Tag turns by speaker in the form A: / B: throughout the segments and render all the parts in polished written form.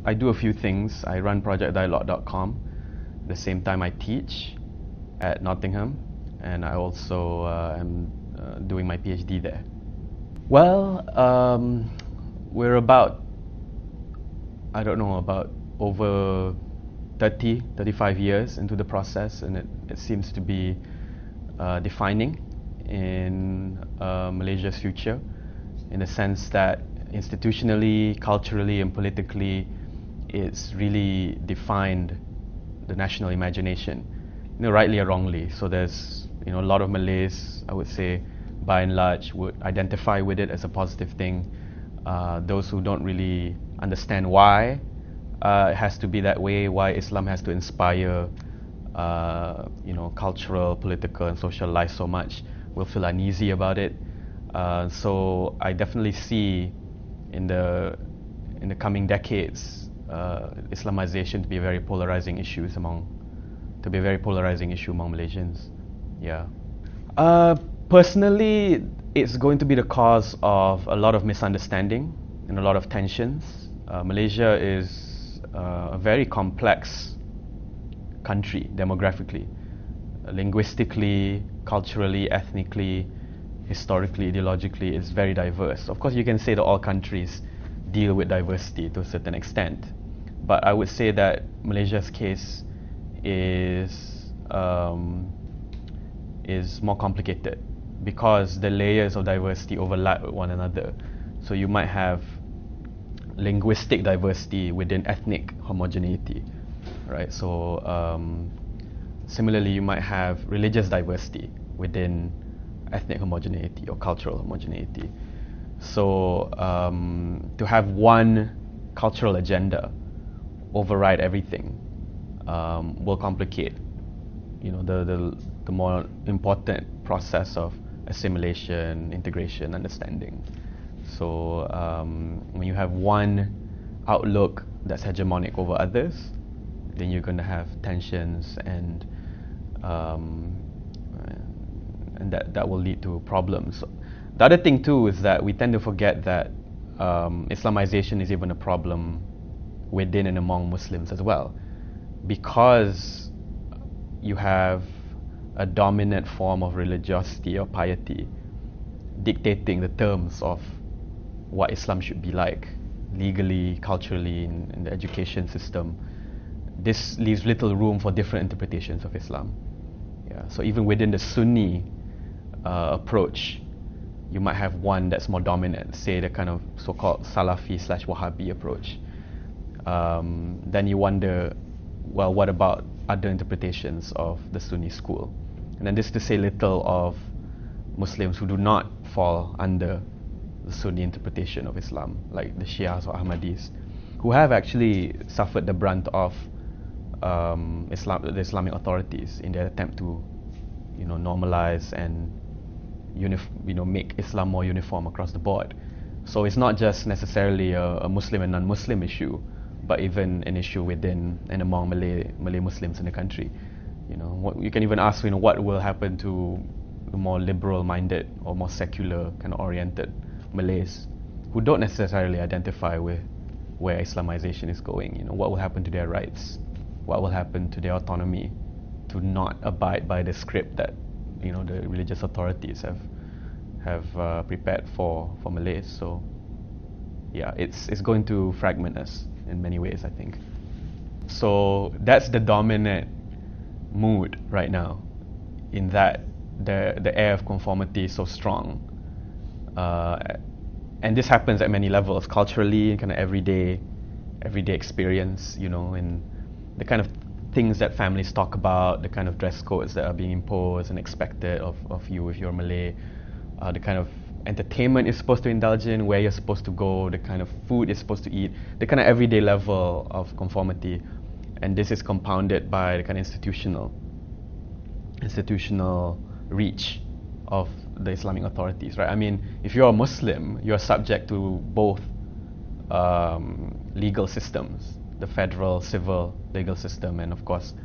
A: I do a few things. I run project.dialog.com. At the same time, I teach at Nottingham, and I also am doing my PhD there. Well, we're about, I don't know, about over 30, 35 years into the process, and it seems to be defining in Malaysia's future, in the sense that institutionally, culturally, and politically, it's really defined the national imagination, rightly or wrongly. So there's a lot of Malays, I would say, by and large, would identify with it as a positive thing. Those who don't really understand why it has to be that way, why Islam has to inspire cultural, political, and social life so much, will feel uneasy about it. So I definitely see in the coming decades Islamization to be a very polarizing issue among Malaysians. Yeah. Personally, it's going to be the cause of a lot of misunderstanding and a lot of tensions. Malaysia is a very complex country demographically, linguistically, culturally, ethnically, historically, ideologically. It's very diverse. Of course, you can say that all countries deal with diversity to a certain extent, but I would say that Malaysia's case is more complicated because the layers of diversity overlap with one another. So you might have linguistic diversity within ethnic homogeneity, right? So similarly, you might have religious diversity within ethnic homogeneity or cultural homogeneity. So to have one cultural agenda override everything will complicate, the more important process of assimilation, integration, understanding. So when you have one outlook that's hegemonic over others, then you're going to have tensions, and that will lead to problems. The other thing too is that we tend to forget that Islamization is even a problem within and among Muslims as well, because you have a dominant form of religiosity or piety dictating the terms of what Islam should be like, legally, culturally, in the education system. This leaves little room for different interpretations of Islam. Yeah. So even within the Sunni approach, you might have one that's more dominant, say the kind of so-called Salafi/Wahhabi approach. Then you wonder, well, what about other interpretations of the Sunni school? And then this is to say little of Muslims who do not fall under the Sunni interpretation of Islam, like the Shias or Ahmadis, who have actually suffered the brunt of the Islamic authorities in their attempt to, normalize and make Islam more uniform across the board. So it's not just necessarily a Muslim and non-Muslim issue, but even an issue within and among Malay Muslims in the country. You can even ask, what will happen to the more liberal-minded or more secular kind of oriented Malays who don't necessarily identify with where Islamization is going. What will happen to their rights? What will happen to their autonomy to not abide by the script that the religious authorities have prepared for Malays? So yeah, it's going to fragment us in many ways, I think. So that's the dominant mood right now, in that the air of conformity is so strong, and this happens at many levels, culturally, kind of everyday experience, and the kind of things that families talk about, the kind of dress codes that are being imposed and expected of you if you're Malay, the kind of entertainment you're supposed to indulge in, where you're supposed to go, the kind of food you're supposed to eat, the kind of everyday level of conformity. And this is compounded by the kind of institutional reach of the Islamic authorities, right? I mean, if you're a Muslim, you're subject to both legal systems, the federal civil legal system, and of course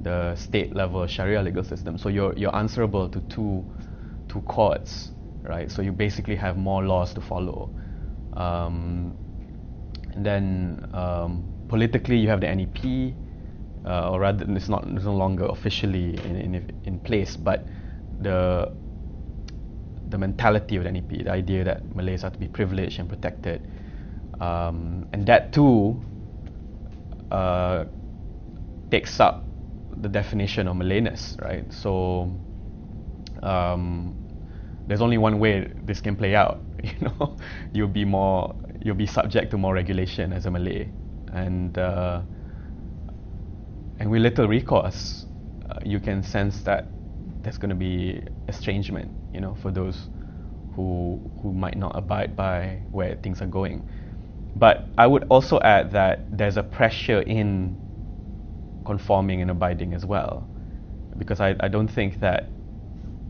A: the state level Sharia legal system. So you're answerable to two courts, right? So you basically have more laws to follow. And then politically, you have the NEP, or rather, it's no longer officially in place, but the mentality of the NEP, the idea that Malays are to be privileged and protected, and that too takes up the definition of Malayness, right? So there's only one way this can play out. You'll be subject to more regulation as a Malay, and with little recourse, you can sense that there's going to be estrangement, for those who might not abide by where things are going. But I would also add that there's a pressure in conforming and abiding as well, because I don't think that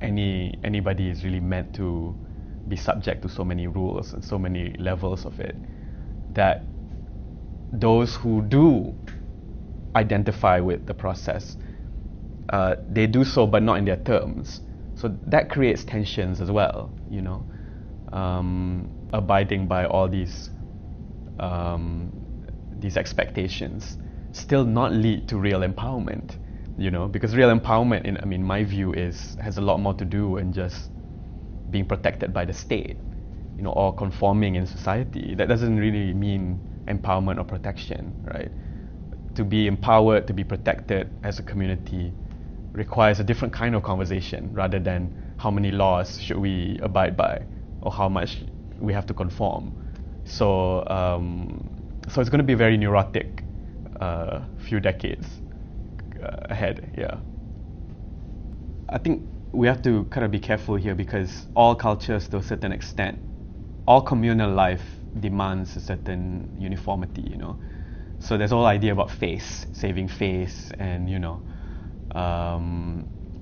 A: anybody is really meant to be subject to so many rules and so many levels of it, that those who do identify with the process, they do so but not in their terms. So that creates tensions as well, abiding by all these expectations still not lead to real empowerment, because real empowerment, in my view, has a lot more to do than just being protected by the state, or conforming in society. That doesn't really mean empowerment or protection, right? To be empowered, to be protected as a community requires a different kind of conversation rather than how many laws should we abide by or how much we have to conform. So it's going to be very neurotic few decades ahead. Yeah, I think we have to kind of be careful here, because all cultures, to a certain extent, all communal life demands a certain uniformity. So there's the whole idea about face, saving face, and the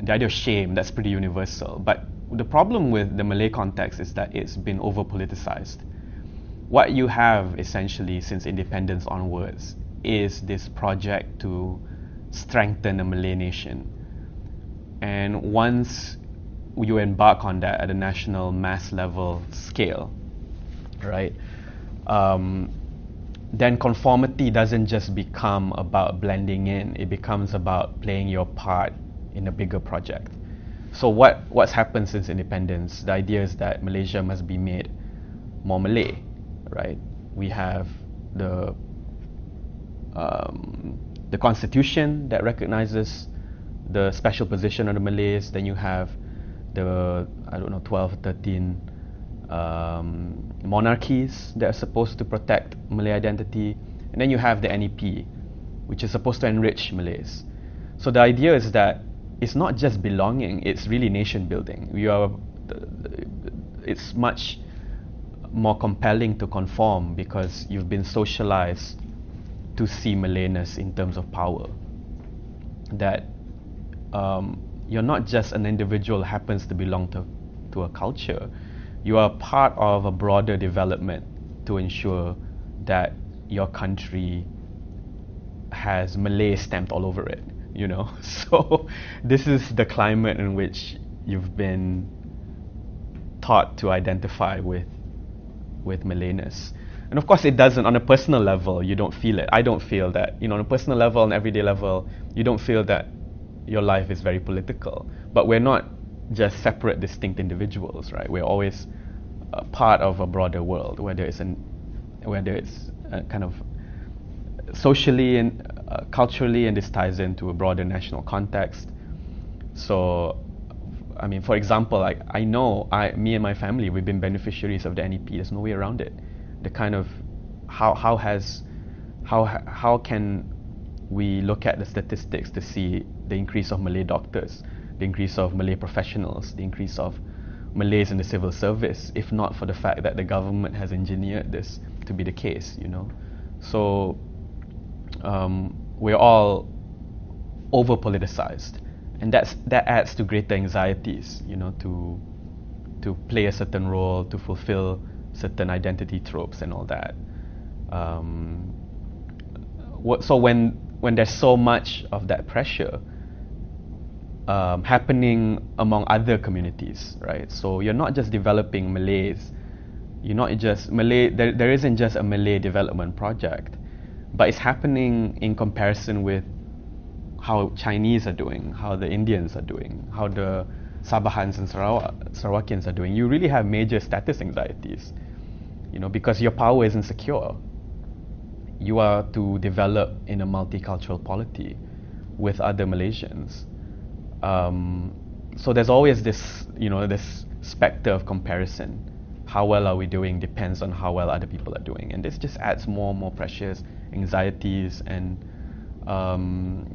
A: idea of shame. That's pretty universal. But the problem with the Malay context is that it's been over politicized. What you have essentially since independence onwards is this project to strengthen the Malay nation. And once you embark on that at a national mass level scale, right, then conformity doesn't just become about blending in, it becomes about playing your part in a bigger project. So what's happened since independence, the idea is that Malaysia must be made more Malay, right? We have the constitution that recognizes the special position of the Malays. Then you have the 12, 13 monarchies that are supposed to protect Malay identity, and then you have the NEP, which is supposed to enrich Malays. So the idea is that it's not just belonging; it's really nation building. It's much more compelling to conform because you've been socialized to see Malayness in terms of power. That you're not just an individual who happens to belong to a culture. You are part of a broader development to ensure that your country has Malay stamped all over it, So this is the climate in which you've been taught to identify with Malayness. And of course it doesn't, on a personal level, you don't feel it. I don't feel that, on a personal level, on an everyday level, you don't feel that your life is very political. But we're not just separate, distinct individuals, right? We're always a part of a broader world, whether it's kind of socially and culturally, and this ties into a broader national context. So, for example, I know me and my family, we've been beneficiaries of the NEP. There's no way around it. The kind of how can we look at the statistics to see the increase of Malay doctors, the increase of Malay professionals, the increase of Malays in the civil service, if not for the fact that the government has engineered this to be the case, So we're all over politicized, and that adds to greater anxieties, to play a certain role, to fulfill certain identity tropes and all that. So when there's so much of that pressure happening among other communities, right? So you're not just developing Malays, you're not just Malay. There isn't just a Malay development project. but it's happening in comparison with how Chinese are doing, how the Indians are doing, how the Sabahans and Sarawakians are doing. You really have major status anxieties, you know, because your power isn't secure. You are to develop in a multicultural polity with other Malaysians. So there's always this, you know, this specter of comparison. How well are we doing depends on how well other people are doing, and this just adds more and more pressures, anxieties, and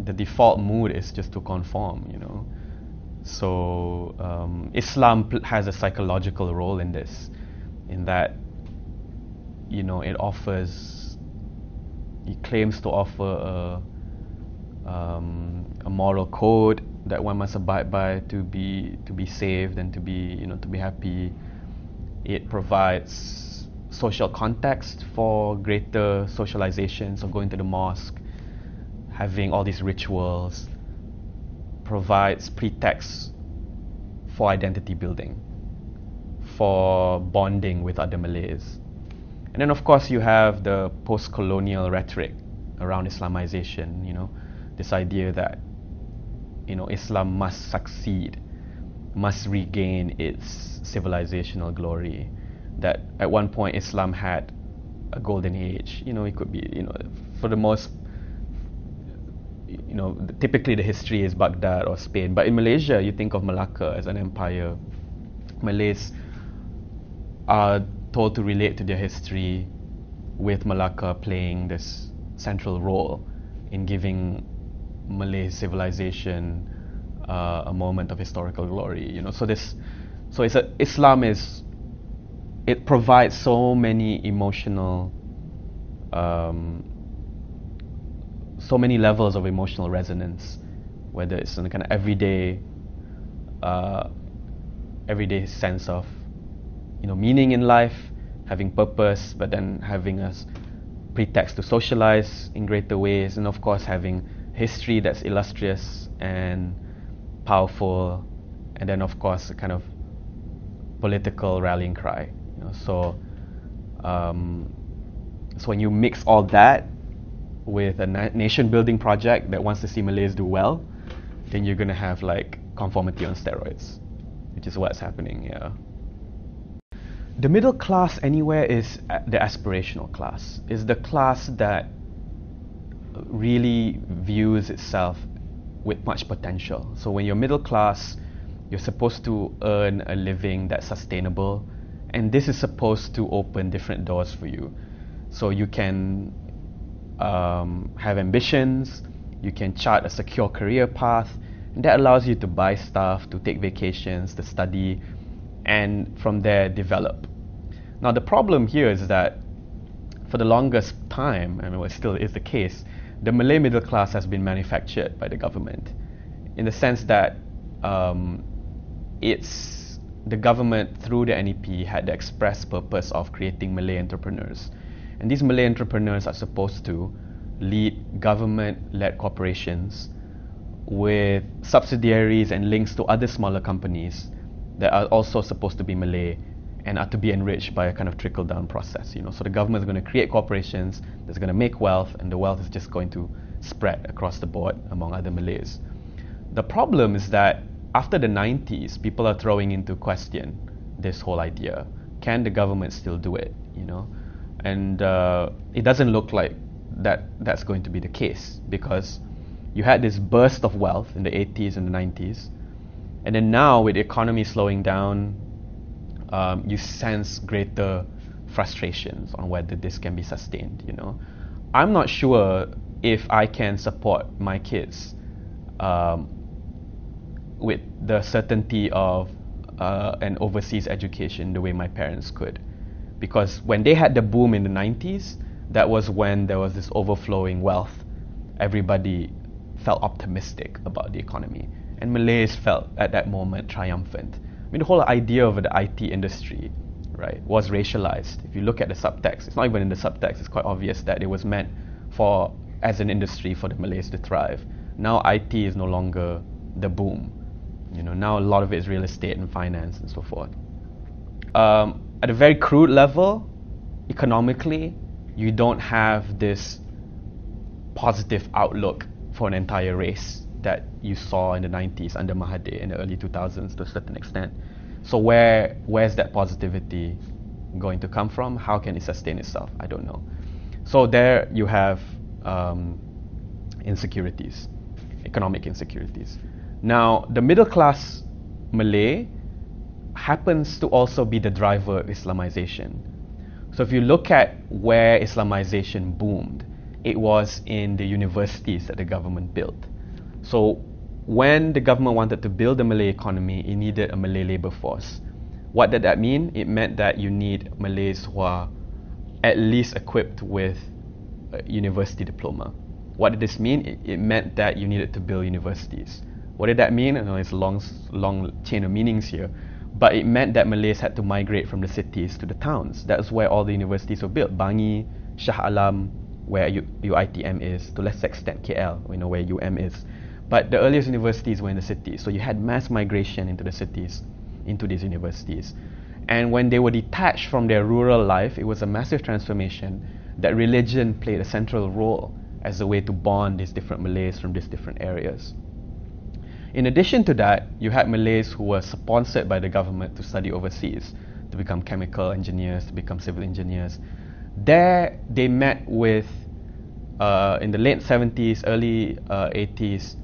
A: the default mood is just to conform, you know. So Islam has a psychological role in this, in that, you know, it claims to offer a moral code that one must abide by to be saved and to be, you know, to be happy. It provides social context for greater socialization, so going to the mosque, having all these rituals, provides pretext for identity building, for bonding with other Malays. And then of course you have the post-colonial rhetoric around Islamization, you know, this idea that, you know, Islam must succeed, must regain its civilizational glory, that at one point Islam had a golden age. You know, it could be, you know, for the most, you know, typically the history is Baghdad or Spain, but in Malaysia you think of Malacca as an empire. Malays are told to relate to their history with Malacca playing this central role in giving Malay civilization a moment of historical glory, you know. It provides so many emotional, so many levels of emotional resonance, whether it's in a kind of everyday sense of, you know, meaning in life, having purpose, but then having a pretext to socialize in greater ways, and of course having history that's illustrious and powerful, and then of course a kind of political rallying cry, you know. So when you mix all that with a nation building project that wants to see Malays do well, then you're gonna have like conformity on steroids, which is what's happening. Yeah. The middle class anywhere is the aspirational class, is the class that really views itself with much potential. So when you're middle class, you're supposed to earn a living that's sustainable, and this is supposed to open different doors for you. So you can have ambitions, you can chart a secure career path, and that allows you to buy stuff, to take vacations, to study, and from there develop. Now the problem here is that for the longest time, I mean, it still is the case, the Malay middle class has been manufactured by the government, in the sense that the government through the NEP had the express purpose of creating Malay entrepreneurs, and these Malay entrepreneurs are supposed to lead government-led corporations with subsidiaries and links to other smaller companies that are also supposed to be Malay and are to be enriched by a kind of trickle-down process, you know. So the government is going to create corporations that's going to make wealth, and the wealth is just going to spread across the board among other Malays. The problem is that after the 90s, people are throwing into question this whole idea. Can the government still do it, you know? And it doesn't look like that's going to be the case, because you had this burst of wealth in the 80s and the 90s, and then now with the economy slowing down, you sense greater frustrations on whether this can be sustained, you know. I'm not sure if I can support my kids with the certainty of an overseas education the way my parents could. Because when they had the boom in the 90s, that was when there was this overflowing wealth. Everybody felt optimistic about the economy, and Malays felt at that moment triumphant. I mean, the whole idea of the IT industry, right, was racialized. If you look at the subtext, it's not even in the subtext, it's quite obvious that it was meant for, as an industry, for the Malays to thrive. Now IT is no longer the boom. You know, now a lot of it is real estate and finance and so forth. At a very crude level, economically, you don't have this positive outlook for an entire race that you saw in the 90s under Mahathir, in the early 2000s to a certain extent. So where's that positivity going to come from? How can it sustain itself? I don't know. So there you have insecurities, economic insecurities. Now, the middle class Malay happens to also be the driver of Islamization. So if you look at where Islamization boomed, it was in the universities that the government built. So when the government wanted to build a Malay economy, it needed a Malay labor force. What did that mean? It meant that you need Malays who are at least equipped with a university diploma. What did this mean? It meant that you needed to build universities. What did that mean? I know it's a long chain of meanings here, but it meant that Malays had to migrate from the cities to the towns. That's where all the universities were built. Bangi, Shah Alam, where UITM is, to less extent KL, we know where UM is. But the earliest universities were in the cities, so you had mass migration into the cities, into these universities. And when they were detached from their rural life, it was a massive transformation that religion played a central role as a way to bond these different Malays from these different areas. In addition to that, you had Malays who were sponsored by the government to study overseas, to become chemical engineers, to become civil engineers. There, they met with, in the late 70s, early 80s,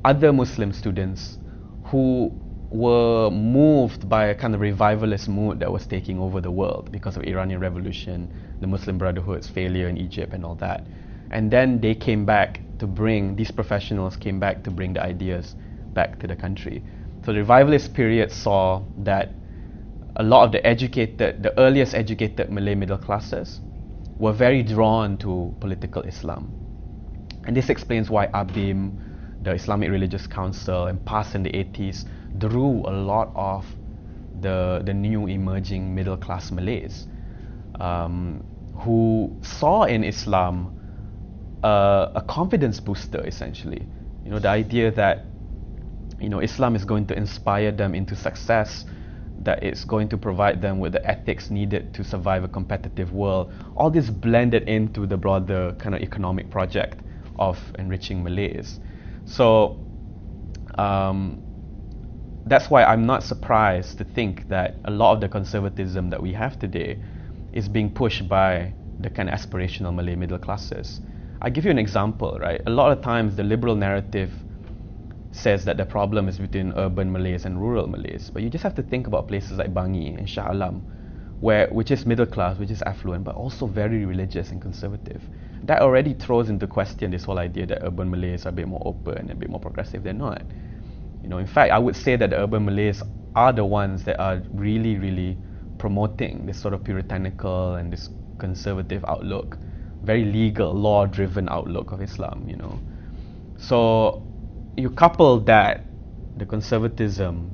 A: other Muslim students who were moved by a kind of revivalist mood that was taking over the world because of Iranian Revolution, the Muslim Brotherhood's failure in Egypt and all that. And then they came back to bring, these professionals came back to bring the ideas back to the country. So the revivalist period saw that a lot of the earliest educated Malay middle classes were very drawn to political Islam. And this explains why ABIM, the Islamic Religious Council, and PAS in the 80s drew a lot of the new emerging middle class Malays who saw in Islam a confidence booster, essentially. You know, the idea that, you know, Islam is going to inspire them into success, that it's going to provide them with the ethics needed to survive a competitive world. All this blended into the broader kind of economic project of enriching Malays. So that's why I'm not surprised to think that a lot of the conservatism that we have today is being pushed by the kind of aspirational Malay middle classes. I'll give you an example, right? A lot of times the liberal narrative says that the problem is between urban Malays and rural Malays, but you just have to think about places like Bangi and Shah Alam, which is middle class, which is affluent, but also very religious and conservative. That already throws into question this whole idea that urban Malays are a bit more open and a bit more progressive. They're not. You know, in fact, I would say that the urban Malays are the ones that are really, really promoting this sort of puritanical and this conservative outlook, very legal, law-driven outlook of Islam, you know. So you couple that, the conservatism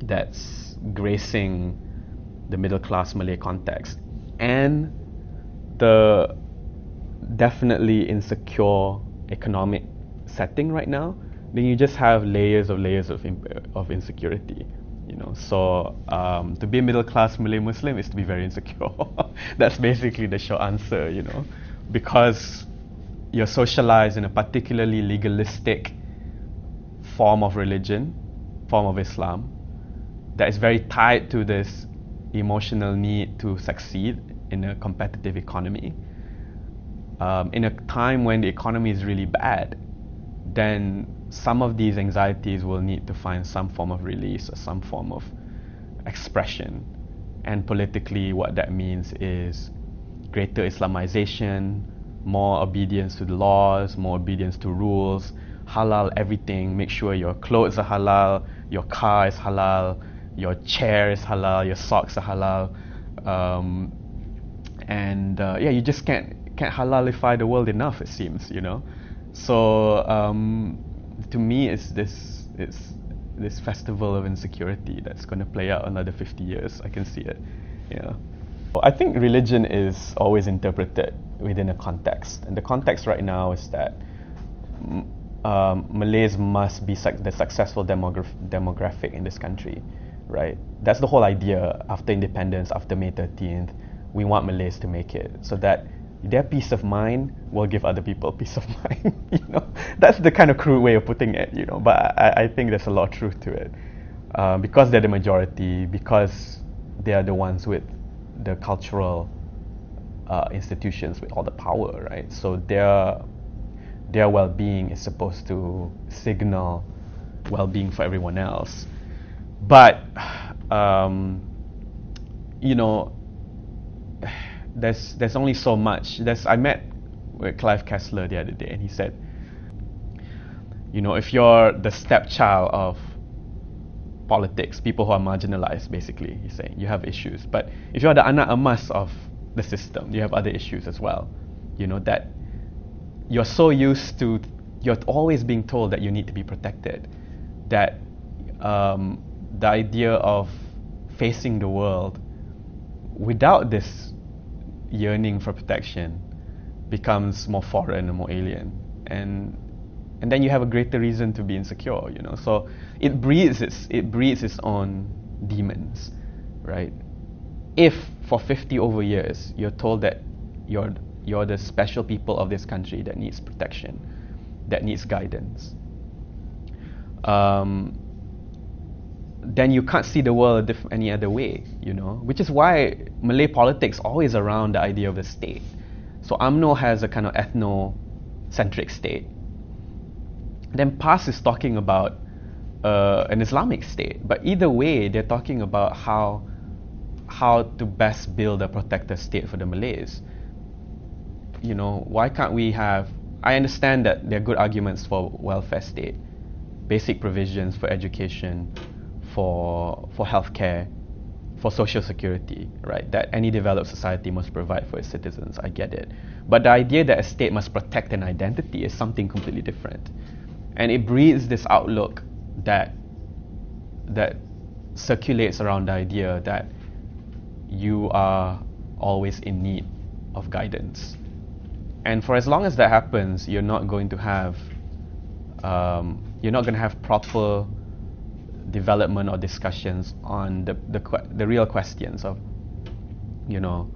A: that's gracing the middle-class Malay context, and the definitely insecure economic setting right now, then you just have layers of insecurity, you know. So to be a middle-class Malay Muslim is to be very insecure. That's basically the short answer, you know, because you're socialized in a particularly legalistic form of religion, form of Islam, that is very tied to this emotional need to succeed in a competitive economy. In a time when the economy is really bad, then some of these anxieties will need to find some form of release or some form of expression. And politically, what that means is greater Islamization, more obedience to the laws, more obedience to rules, halal everything, make sure your clothes are halal, your car is halal, your chair is halal, your socks are halal, yeah, you just can't halalify the world enough, it seems, you know. So to me, it's this festival of insecurity that's going to play out another 50 years. I can see it. Yeah. I think religion is always interpreted within a context, and the context right now is that Malays must be the successful demographic in this country, right? That's the whole idea. After independence, after May 13th, we want Malays to make it, so that their peace of mind will give other people peace of mind. You know, that's the kind of crude way of putting it. You know, but I think there's a lot of truth to it, because they're the majority, because they are the ones with the cultural institutions with all the power, right? So their well-being is supposed to signal well-being for everyone else. But you know, there's only so much. I met with Clive Kessler the other day, and he said, you know, if you're the stepchild of politics, people who are marginalized, basically, he's saying, you have issues. But if you're the anak emas of the system, you have other issues as well. You know, that you're so used to, you're always being told that you need to be protected, that the idea of facing the world without this yearning for protection becomes more foreign and more alien, and then you have a greater reason to be insecure, you know. So it breeds its own demons, right? If for 50 over years you're told that you're the special people of this country that needs protection, that needs guidance, then you can't see the world any other way, you know. Which is why Malay politics always around the idea of the state. So UMNO has a kind of ethno-centric state. Then PAS is talking about an Islamic state. But either way, they're talking about how to best build a protector state for the Malays. You know, why can't we have... I understand that there are good arguments for welfare state, basic provisions for education, for healthcare, for social security, right? That any developed society must provide for its citizens. I get it. But the idea that a state must protect an identity is something completely different. And it breeds this outlook that circulates around the idea that you are always in need of guidance. And for as long as that happens, you're not going to have proper development or discussions on the real questions of, you know,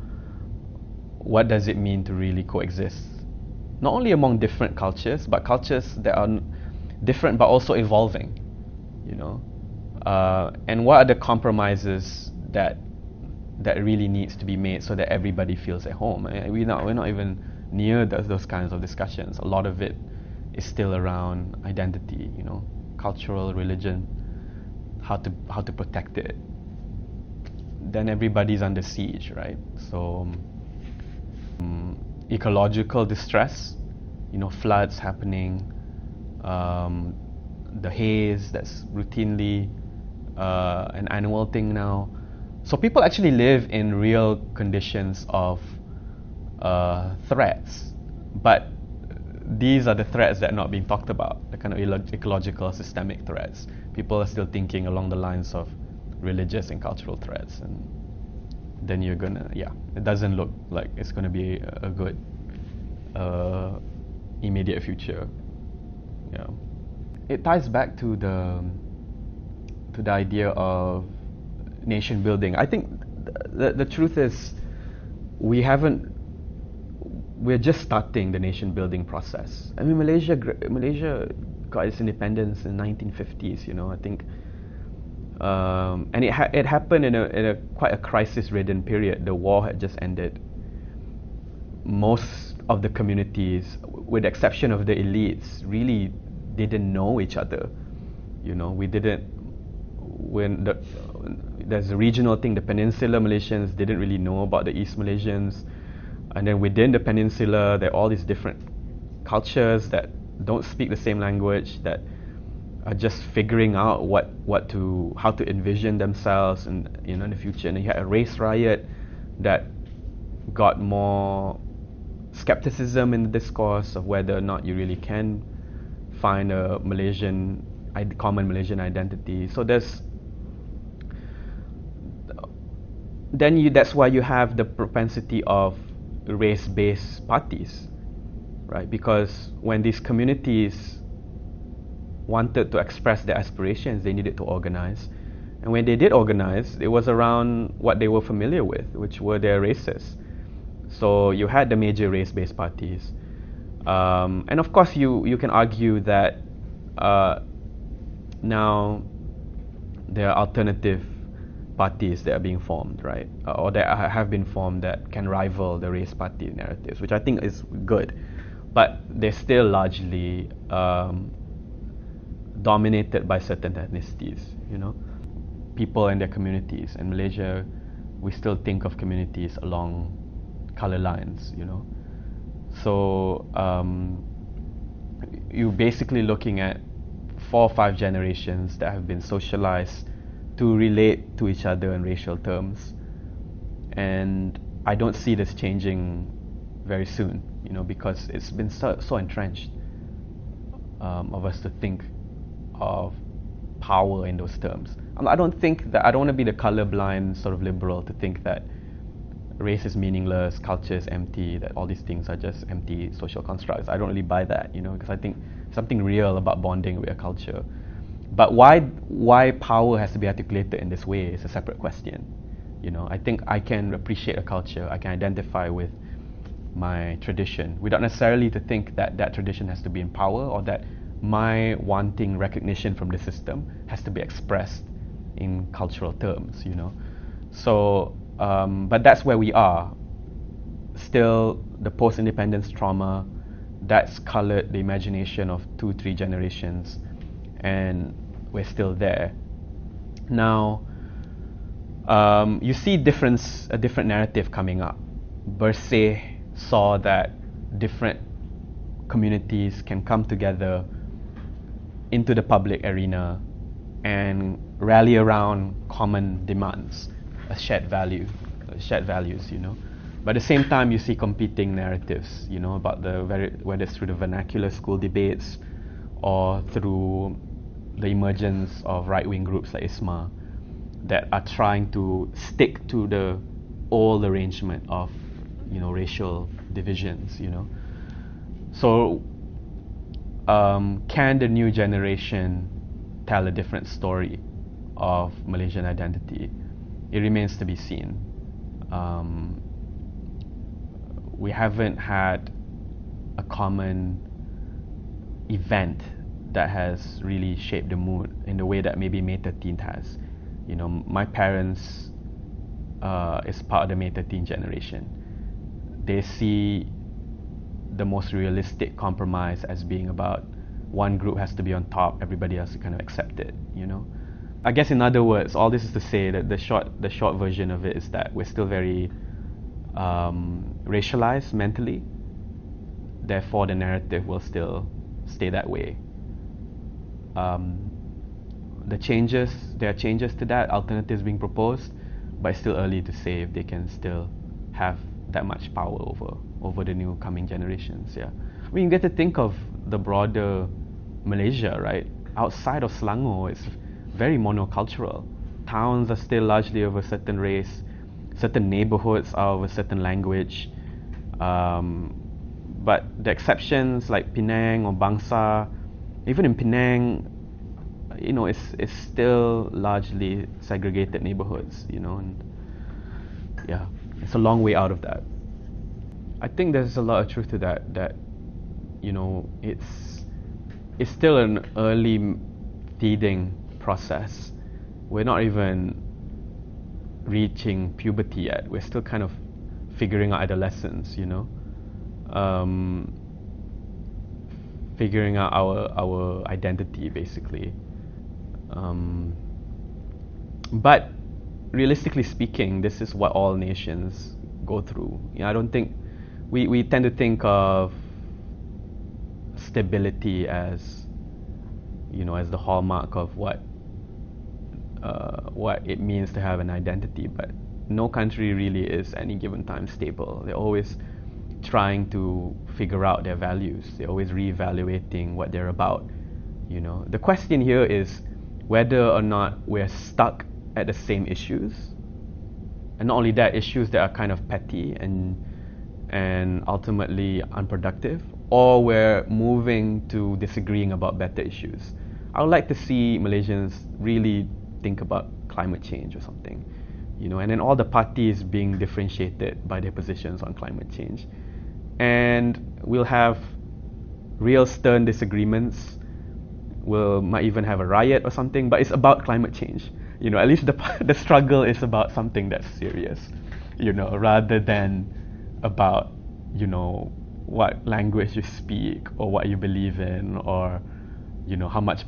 A: what does it mean to really coexist, not only among different cultures, but cultures that are different but also evolving, you know, and what are the compromises that really needs to be made so that everybody feels at home. We're not even near those kinds of discussions. A lot of it is still around identity, you know, cultural, religion, how to protect it. Then everybody's under siege, right? So ecological distress, you know, floods happening, the haze that's routinely an annual thing now. So people actually live in real conditions of threats, but these are the threats that are not being talked about, the kind of ecological systemic threats. People are still thinking along the lines of religious and cultural threats, and then you're gonna, it doesn't look like it's gonna be a good immediate future. Yeah, it ties back to the idea of nation building. I think the truth is we're just starting the nation building process. I mean, Malaysia got its independence in the 1950s, you know, I think, and it happened in a quite a crisis-ridden period. The war had just ended. Most of the communities, with the exception of the elites, really didn't know each other. You know, there's a regional thing, the Peninsular Malaysians didn't really know about the East Malaysians. And then within the peninsula, there are all these different cultures that don't speak the same language, that are just figuring out how to envision themselves in the future. And you had a race riot that got more skepticism in the discourse of whether or not you really can find a common Malaysian identity. So that's why you have the propensity of race-based parties, right? Because when these communities wanted to express their aspirations, they needed to organize. And when they did organize, it was around what they were familiar with, which were their races. So you had the major race-based parties, and of course you can argue that now there are alternative parties that are being formed, right? Or that have been formed that can rival the race party narratives, which I think is good. But they're still largely dominated by certain ethnicities, you know? People and their communities. In Malaysia, we still think of communities along color lines, you know? So you're basically looking at 4 or 5 generations that have been socialized to relate to each other in racial terms, and I don't see this changing very soon, you know, because it's been so entrenched of us to think of power in those terms. I don't want to be the colorblind sort of liberal to think that race is meaningless, culture is empty, that all these things are just empty social constructs. I don't really buy that, you know, because I think something real about bonding with a culture. But why power has to be articulated in this way is a separate question. You know, I think I can appreciate a culture, I can identify with my tradition without necessarily to think that that tradition has to be in power, or that my wanting recognition from the system has to be expressed in cultural terms, you know. So, but that's where we are. Still, the post-independence trauma, that's colored the imagination of 2-3 generations, and we're still there. Now, you see a different narrative coming up. Bersih saw that different communities can come together into the public arena and rally around common demands, a shared values, you know. But at the same time, you see competing narratives, you know, about whether it's through the vernacular school debates or through the emergence of right-wing groups like ISMA that are trying to stick to the old arrangement of, you know, racial divisions, you know. So, can the new generation tell a different story of Malaysian identity? It remains to be seen. We haven't had a common event that has really shaped the mood in the way that maybe May 13th has. You know, my parents is part of the May 13th generation. They see the most realistic compromise as being about one group has to be on top, everybody else to kind of accept it, you know. I guess in other words, all this is to say that the short version of it is that we're still very racialized mentally. Therefore, the narrative will still stay that way. There are changes to that, alternatives being proposed, but it's still early to say if they can still have that much power over the new coming generations. Yeah, I mean, you get to think of the broader Malaysia, right? Outside of Selangor, it's very monocultural. Towns are still largely of a certain race, certain neighborhoods are of a certain language, but the exceptions like Penang or Bangsa, even in Penang, you know, it's still largely segregated neighborhoods, you know, and yeah, it's a long way out of that. I think there's a lot of truth to that you know, it's still an early feeding process. We're not even reaching puberty yet. We're still kind of figuring out adolescence, you know, figuring out our identity basically. But realistically speaking, this is what all nations go through. You know, I don't think we tend to think of stability as, you know, as the hallmark of what it means to have an identity, but no country really is any given time stable. They're always trying to figure out their values. They're always reevaluating what they're about, you know. The question here is whether or not we're stuck at the same issues, and not only that, issues that are kind of petty and ultimately unproductive, or we're moving to disagreeing about better issues. I would like to see Malaysians really think about climate change or something, and then all the parties being differentiated by their positions on climate change. And we'll have real stern disagreements. Might even have a riot or something, but it's about climate change. At least the struggle is about something that's serious, rather than about, what language you speak or what you believe in, or, how much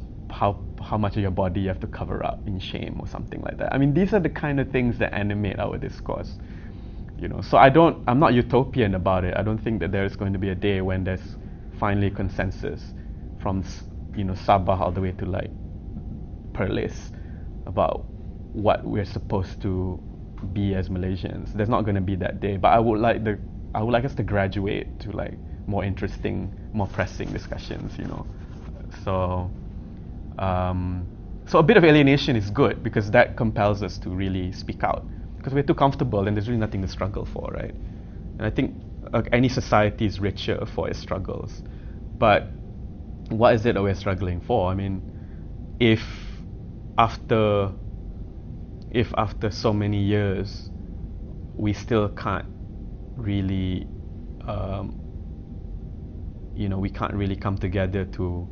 A: of your body you have to cover up in shame or something like that. I mean, these are the kind of things that animate our discourse. So I'm not utopian about it. I don't think that there's going to be a day when there's finally consensus from, Sabah all the way to like Perlis about what we're supposed to be as Malaysians. There's not going to be that day, but I would like us to graduate to like more interesting, more pressing discussions. So a bit of alienation is good, because that compels us to really speak out, because we're too comfortable and there's really nothing to struggle for, right? And I think any society is richer for its struggles. But what is it that we're struggling for? I mean, if after so many years we still can't really, we can't really come together to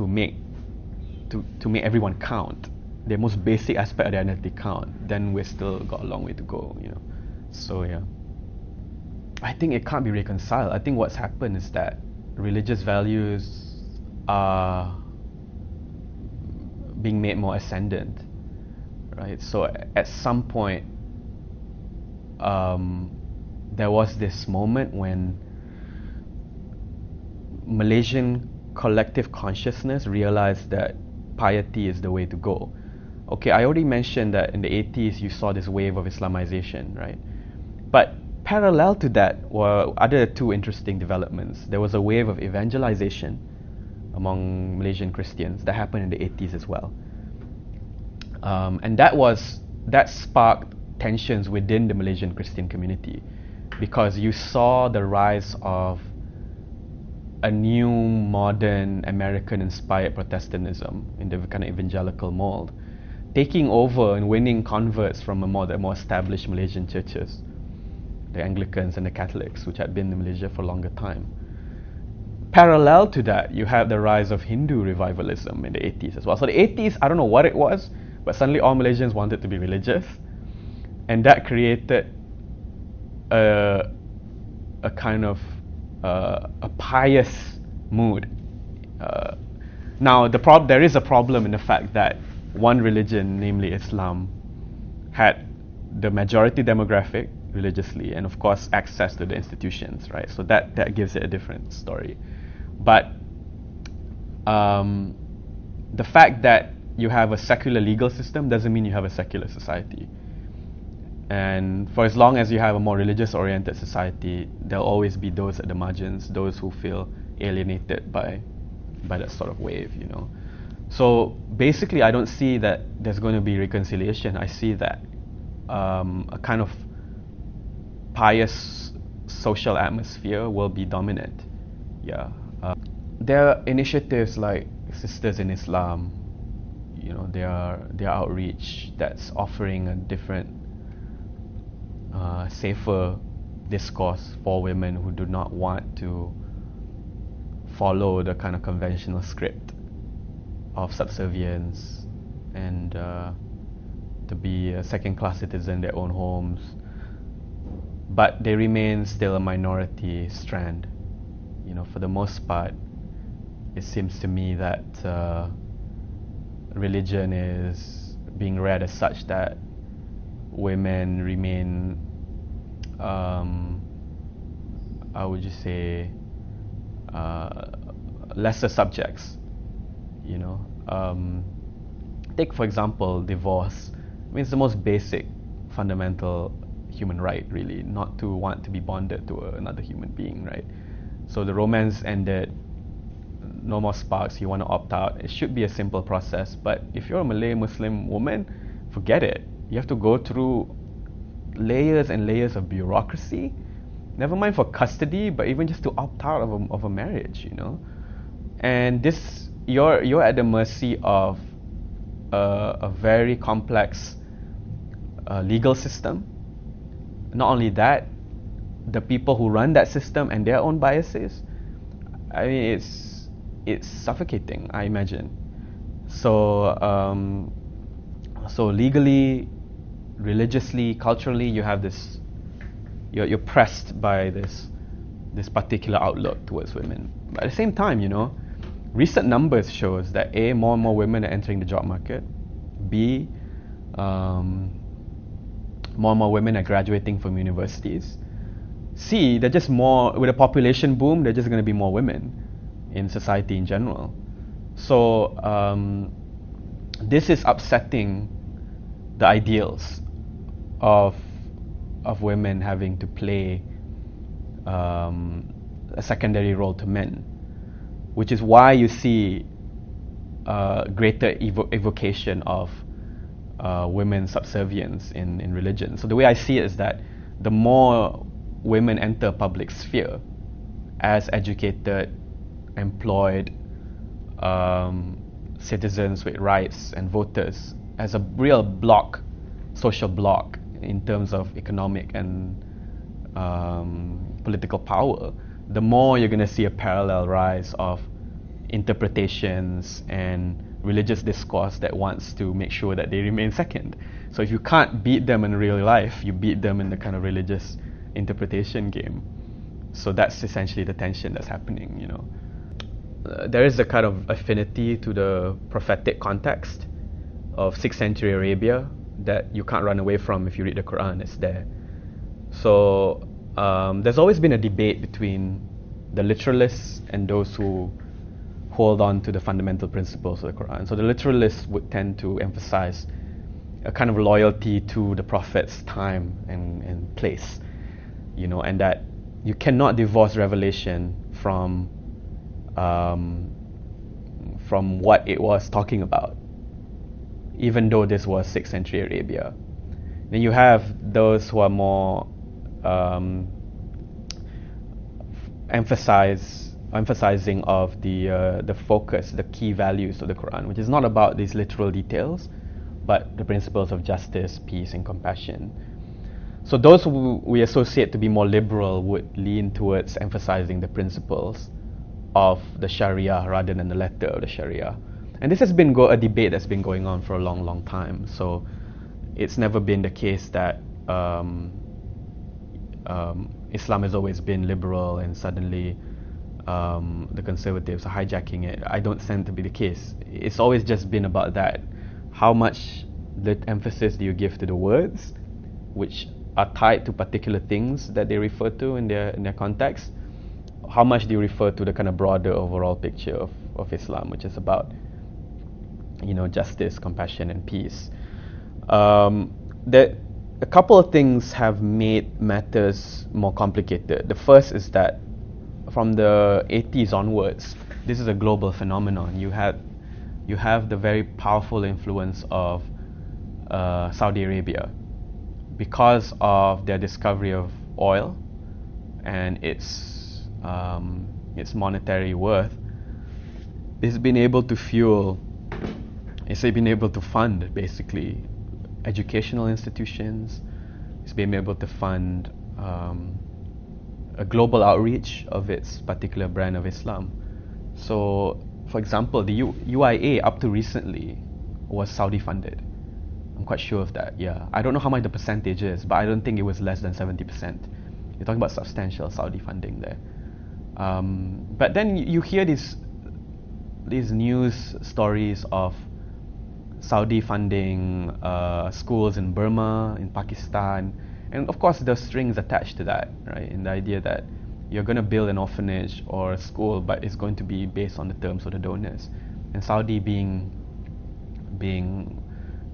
A: make everyone count, the most basic aspect of the identity count, then we've still got a long way to go, So yeah, I think it can't be reconciled. I think what's happened is that religious values are being made more ascendant, right? So at some point, there was this moment when Malaysian collective consciousness realized that piety is the way to go. Okay, I already mentioned that in the 80s you saw this wave of Islamization, right? But parallel to that were other two interesting developments. There was a wave of evangelization among Malaysian Christians that happened in the 80s as well. And that sparked tensions within the Malaysian Christian community, because you saw the rise of a new modern American-inspired Protestantism in the kind of evangelical mold, taking over and winning converts from the more established Malaysian churches, the Anglicans and the Catholics, which had been in Malaysia for a longer time. Parallel to that, you have the rise of Hindu revivalism in the 80s as well. So the 80s, I don't know what it was, but suddenly all Malaysians wanted to be religious, and that created a kind of a pious mood. Now, there is a problem in the fact that one religion, namely Islam, had the majority demographic religiously, and of course access to the institutions, right? So that gives it a different story. But the fact that you have a secular legal system doesn't mean you have a secular society. And for as long as you have a more religious-oriented society, there'll always be those at the margins, those who feel alienated by that sort of wave, So basically, I don't see that there's going to be reconciliation. I see that a kind of pious social atmosphere will be dominant. Yeah. There are initiatives like Sisters in Islam, their outreach that's offering a different, safer discourse for women who do not want to follow the kind of conventional script of subservience and to be a second-class citizen in their own homes. But they remain still a minority strand. For the most part, it seems to me that religion is being read as such that women remain, I would just say, lesser subjects. Take for example divorce. I mean, it's the most basic, fundamental human right, really, not to want to be bonded to another human being, right? So the romance ended, no more sparks, you want to opt out. It should be a simple process, but if you're a Malay Muslim woman, forget it. You have to go through layers and layers of bureaucracy, never mind for custody, but even just to opt out of a marriage, And this, you're at the mercy of a very complex legal system. Not only that, the people who run that system and their own biases. I mean, it's suffocating, I imagine. So so legally, religiously, culturally, you have this. You're pressed by this particular outlook towards women. But at the same time, you know, recent numbers shows that A, more and more women are entering the job market. B, more and more women are graduating from universities. C, they're just more, with a population boom, there's just going to be more women in society in general. So this is upsetting the ideals of women having to play a secondary role to men, which is why you see greater evocation of women's subservience in religion. So the way I see it is that the more women enter public sphere as educated, employed citizens with rights and voters, as a real block, social block in terms of economic and political power, the more you're going to see a parallel rise of interpretations and religious discourse that wants to make sure that they remain second. So if you can't beat them in real life, you beat them in the kind of religious interpretation game. So that's essentially the tension that's happening, you know. There is a kind of affinity to the prophetic context of 6th century Arabia that you can't run away from if you read the Quran. It's there. So there's always been a debate between the literalists and those who hold on to the fundamental principles of the Quran. So the literalists would tend to emphasize a kind of loyalty to the Prophet's time and place, you know, and that you cannot divorce revelation from what it was talking about, even though this was 6th century Arabia. Then you have those who are more emphasizing of the focus, the key values of the Quran, which is not about these literal details, but the principles of justice, peace, and compassion. So those who we associate to be more liberal would lean towards emphasizing the principles of the Sharia rather than the letter of the Sharia. And this has been a debate that's been going on for a long, long time. So it's never been the case that Islam has always been liberal and suddenly the conservatives are hijacking it. I don't tend to be the case. It's always just been about that. How much the emphasis do you give to the words, which are tied to particular things that they refer to in their context? How much do you refer to the kind of broader overall picture of Islam, which is about, you know, justice, compassion, and peace? That a couple of things have made matters more complicated. The first is that from the 80s onwards, this is a global phenomenon. You have the very powerful influence of Saudi Arabia because of their discovery of oil and its monetary worth. It's been able to fund basically educational institutions. It's been able to fund a global outreach of its particular brand of Islam. So, for example, the UIA up to recently was Saudi funded. I'm quite sure of that, yeah. I don't know how much the percentage is, but I don't think it was less than 70%. You're talking about substantial Saudi funding there. But then you hear these news stories of Saudi funding schools in Burma, in Pakistan, and of course there's strings attached to that, right? In the idea that you're going to build an orphanage or a school, but it's going to be based on the terms of the donors. And Saudi being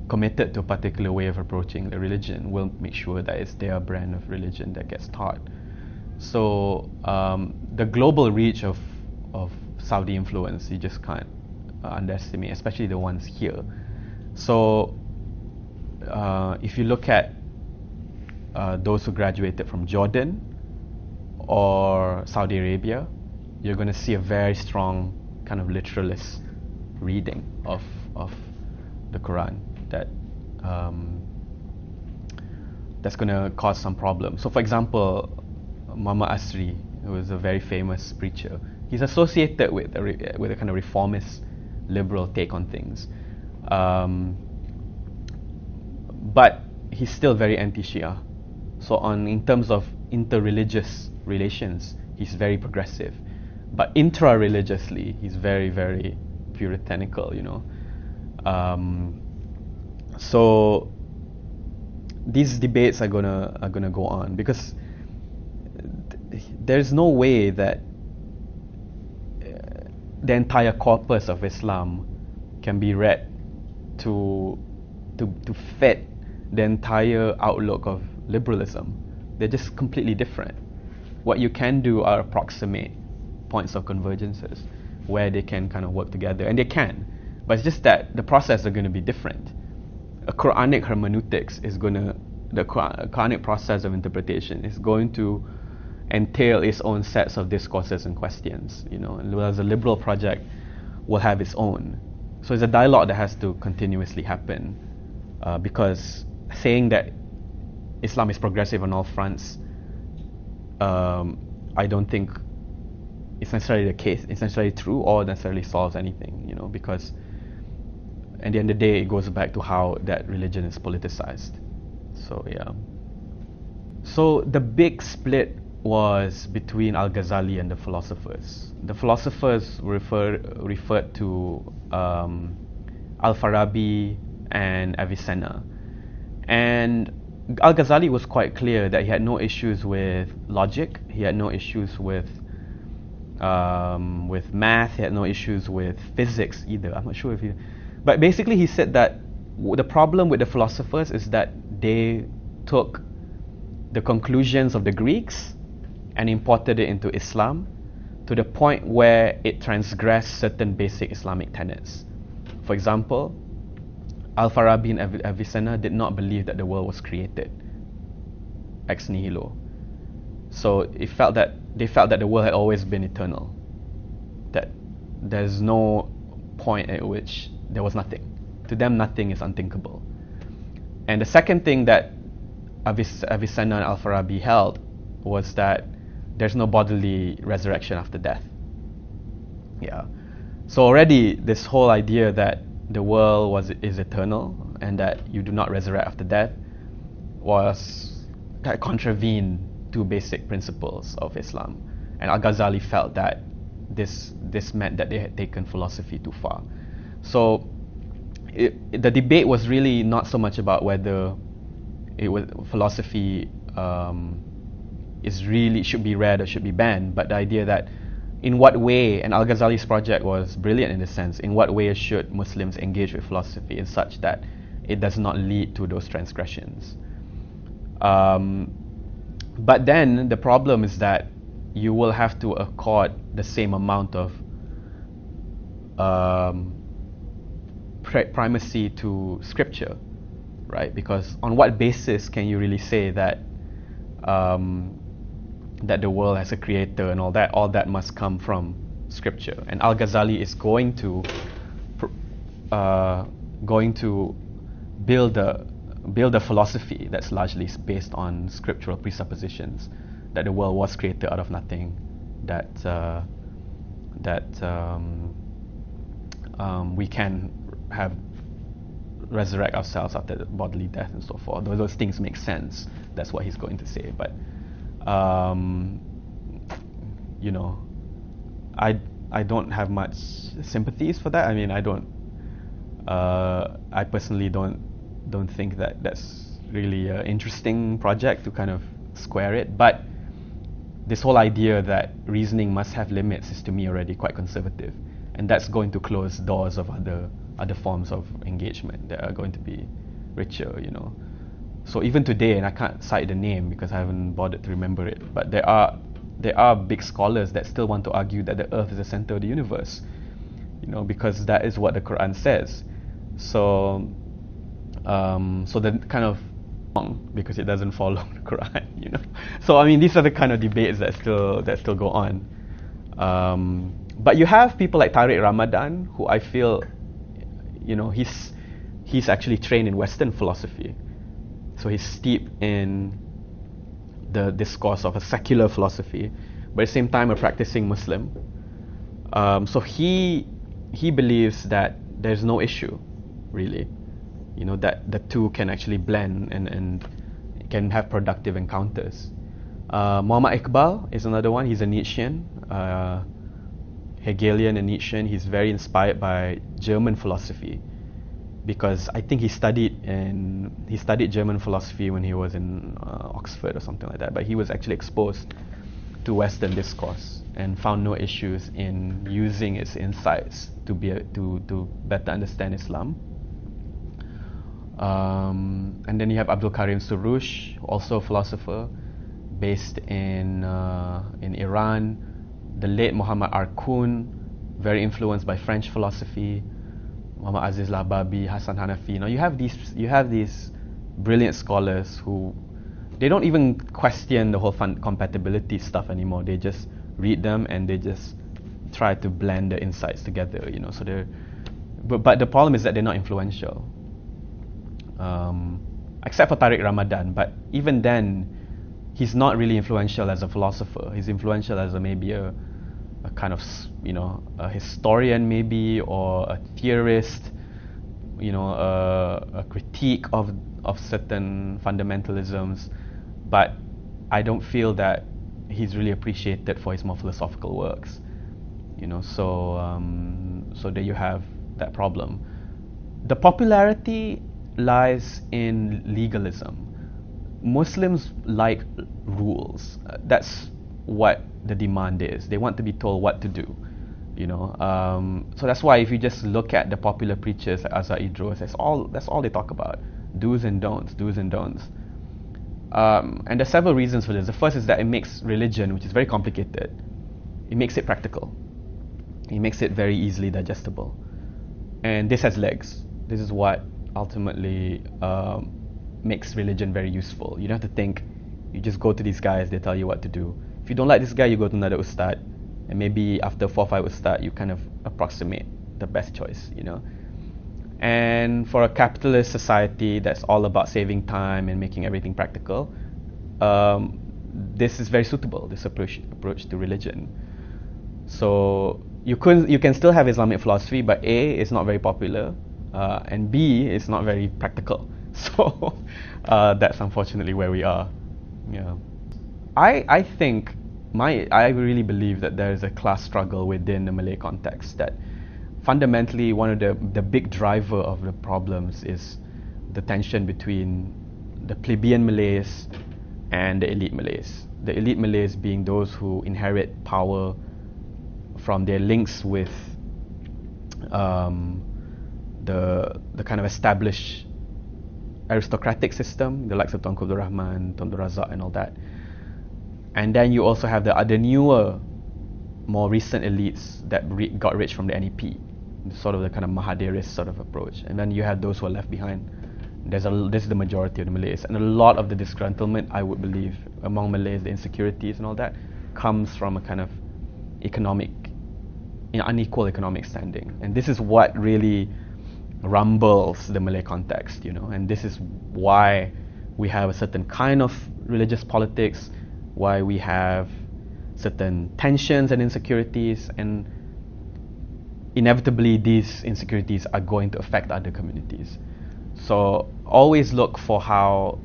A: committed to a particular way of approaching the religion will make sure that it's their brand of religion that gets taught. So the global reach of Saudi influence, you just can't underestimate, especially the ones here. So if you look at those who graduated from Jordan or Saudi Arabia, you're going to see a very strong kind of literalist reading of the Quran that that's going to cause some problems. So for example, Muhammad Asri, who is a very famous preacher, he's associated with a kind of reformist liberal take on things, but he's still very anti-Shia. So in terms of inter-religious relations, he's very progressive, but intra-religiously he's very, very puritanical, you know. So these debates are gonna go on, because there's no way that the entire corpus of Islam can be read to fit the entire outlook of liberalism. They're just completely different. What you can do are approximate points of convergences where they can kind of work together, and they can, but it's just that the process are going to be different. A Quranic hermeneutics is going to, the Quranic process of interpretation is going to entail its own sets of discourses and questions, you know, and whereas a liberal project will have its own. So it's a dialogue that has to continuously happen, because saying that Islam is progressive on all fronts, I don't think it's necessarily the case. It's necessarily true or necessarily solves anything, you know, because at the end of the day, it goes back to how that religion is politicized. So yeah. So the big split was between Al-Ghazali and the philosophers. The philosophers referred to Al-Farabi and Avicenna. And Al-Ghazali was quite clear that he had no issues with logic, he had no issues with math, he had no issues with physics either. I'm not sure if he... But basically he said that the problem with the philosophers is that they took the conclusions of the Greeks and imported it into Islam to the point where it transgressed certain basic Islamic tenets. For example, Al-Farabi and Avicenna did not believe that the world was created ex nihilo. So they felt that the world had always been eternal, that there's no point at which there was nothing. To them, nothing is unthinkable. And the second thing that Avicenna and Al-Farabi held was that there's no bodily resurrection after death. Yeah. So already this whole idea that the world is eternal and that you do not resurrect after death was that contravened two basic principles of Islam. And Al-Ghazali felt that this meant that they had taken philosophy too far. So the debate was really not so much about whether philosophy should be read or should be banned, but the idea that in what way, and Al-Ghazali's project was brilliant in this sense, in what way should Muslims engage with philosophy in such that it does not lead to those transgressions. But then the problem is that you will have to accord the same amount of primacy to scripture, right? Because on what basis can you really say that that the world has a creator and all that must come from scripture? And Al-Ghazali is going to build a philosophy that's largely based on scriptural presuppositions, that the world was created out of nothing, that we can resurrect ourselves after bodily death and so forth. Those things make sense. That's what he's going to say. But you know, I don't have much sympathies for that. I mean, I personally don't think that that's really an interesting project to kind of square it. But this whole idea that reasoning must have limits is to me already quite conservative, and that's going to close doors of other forms of engagement that are going to be richer, you know. So even today, and I can't cite the name because I haven't bothered to remember it, but there are big scholars that still want to argue that the earth is the center of the universe, you know, because that is what the Quran says. So the kind of because it doesn't follow the Quran, you know. So I mean, these are the kind of debates that still go on. But you have people like Tariq Ramadan, who I feel, you know, he's actually trained in Western philosophy. So he's steeped in the discourse of a secular philosophy, but at the same time a practicing Muslim. So he believes that there's no issue, really, that the two can actually blend and can have productive encounters. Muhammad Iqbal is another one. He's a Nietzschean, Hegelian and Nietzschean. He's very inspired by German philosophy, because I think he studied German philosophy when he was in Oxford or something like that. But he was actually exposed to Western discourse and found no issues in using its insights to better understand Islam. And then you have Abdul Karim Surush, also a philosopher based in Iran. The late Muhammad Arkun, very influenced by French philosophy. Muhammad Aziz Lababi, Hassan Hanafi. You have these brilliant scholars who they don't even question the whole compatibility stuff anymore. They just read them and they just try to blend the insights together. So but the problem is that they're not influential, except for Tariq Ramadan. But even then, he's not really influential as a philosopher. He's influential as maybe a kind of a historian, maybe, or a theorist, a critique of certain fundamentalisms. But I don't feel that he's really appreciated for his more philosophical works. So there you have that problem. The popularity lies in legalism. Muslims like rules. That's what the demand is. They want to be told what to do. So that's why if you just look at the popular preachers like Azhar Idros, that's all they talk about. Do's and don'ts, do's and don'ts. And there's several reasons for this. The first is that it makes religion, which is very complicated, it makes it practical. It makes it very easily digestible. And this has legs. This is what ultimately makes religion very useful. You don't have to think. You just go to these guys, they tell you what to do. If you don't like this guy, you go to another ustad, and maybe after 4 or 5 ustad, you kind of approximate the best choice, And for a capitalist society that's all about saving time and making everything practical, this is very suitable, this approach to religion. So you can still have Islamic philosophy, but A, it's not very popular, and B, it's not very practical. So that's unfortunately where we are. Yeah, I think I really believe that there is a class struggle within the Malay context, that fundamentally one of the big driver of the problems is the tension between the plebeian Malays and the elite Malays. The elite Malays being those who inherit power from their links with the kind of established aristocratic system, the likes of Tunku Abdul Rahman, Tun Razak and all that. And then you also have the other newer, more recent elites that got rich from the NEP, sort of the kind of Mahathirist sort of approach. And then you have those who are left behind. This is the majority of the Malays. And a lot of the disgruntlement, I would believe, among Malays, the insecurities and all that, comes from a kind of unequal economic standing. And this is what really rumbles the Malay context, and this is why we have a certain kind of religious politics, why we have certain tensions and insecurities, and inevitably these insecurities are going to affect other communities. So always look for how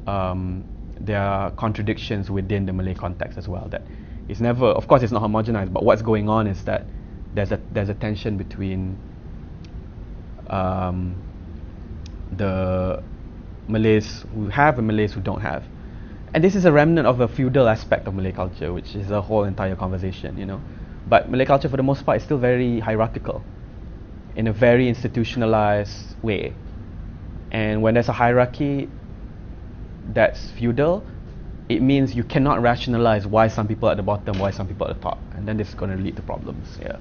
A: there are contradictions within the Malay context as well. That it's never, of course, it's not homogenized, but what's going on is that there's a tension between the Malays who have and Malays who don't have. And this is a remnant of a feudal aspect of Malay culture, which is a whole entire conversation, But Malay culture, for the most part, is still very hierarchical, in a very institutionalized way. And when there's a hierarchy that's feudal, it means you cannot rationalize why some people are at the bottom, why some people are at the top. And then this is going to lead to problems, yeah.